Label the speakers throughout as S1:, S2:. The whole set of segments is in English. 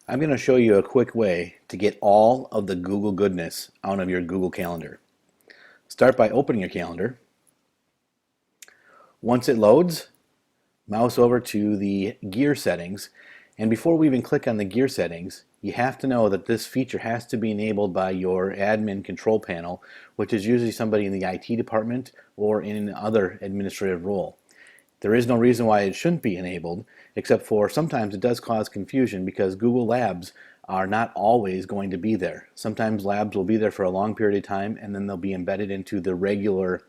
S1: I'm going to show you a quick way to get all of the Google goodness out of your Google Calendar. Start by opening your calendar. Once it loads, mouse over to the gear settings, and before we even click on the gear settings, you have to know that this feature has to be enabled by your admin control panel, which is usually somebody in the IT department or in another administrative role. There is no reason why it shouldn't be enabled, except for sometimes it does cause confusion because Google Labs are not always going to be there. Sometimes Labs will be there for a long period of time and then they'll be embedded into the regular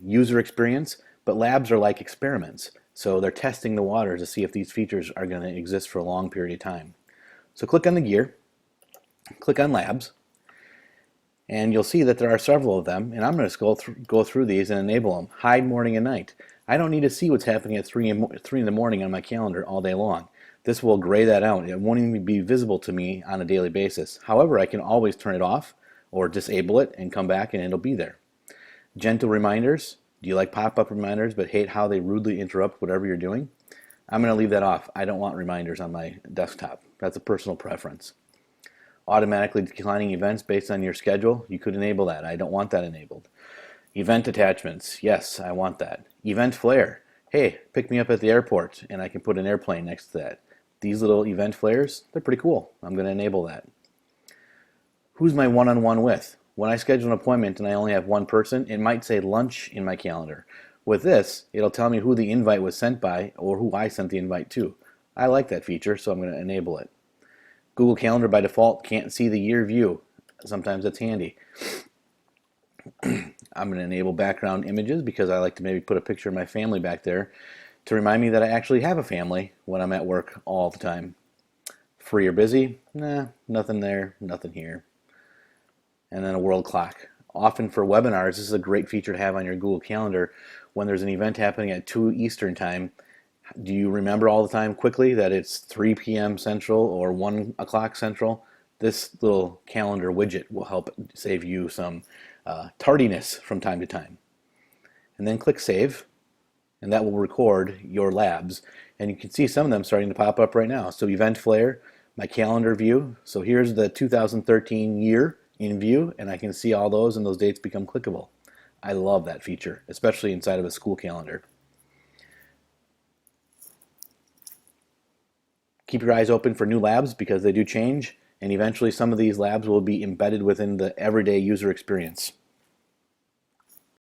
S1: user experience, but Labs are like experiments. So they're testing the waters to see if these features are going to exist for a long period of time. So click on the gear, click on Labs, and you'll see that there are several of them, and I'm going to go through these and enable them. Hide morning and night. I don't need to see what's happening at 3 in the morning on my calendar all day long. This will gray that out. It won't even be visible to me on a daily basis. However, I can always turn it off or disable it and come back and it'll be there. Gentle reminders. Do you like pop-up reminders but hate how they rudely interrupt whatever you're doing? I'm going to leave that off. I don't want reminders on my desktop. That's a personal preference. Automatically declining events based on your schedule. You could enable that. I don't want that enabled. Event attachments. Yes, I want that. Event flare. Hey, pick me up at the airport and I can put an airplane next to that. These little event flares, they're pretty cool. I'm going to enable that. Who's my one-on-one with? When I schedule an appointment and I only have one person, it might say lunch in my calendar. With this, it'll tell me who the invite was sent by or who I sent the invite to. I like that feature, so I'm going to enable it. Google Calendar by default can't see the year view. Sometimes that's handy. I'm going to enable background images because I like to maybe put a picture of my family back there to remind me that I actually have a family when I'm at work all the time. Free or busy? Nah, nothing there, nothing here. And then a world clock. Often for webinars, this is a great feature to have on your Google Calendar. When there's an event happening at 2 Eastern time, do you remember all the time quickly that it's 3 p.m. Central or 1 o'clock Central? This little calendar widget will help save you some tardiness from time to time. And then click Save, and that will record your labs. And you can see some of them starting to pop up right now. So Event Flare, my calendar view. So here's the 2013 year in view, and I can see all those, and those dates become clickable. I love that feature, especially inside of a school calendar. Keep your eyes open for new labs because they do change, and eventually some of these labs will be embedded within the everyday user experience.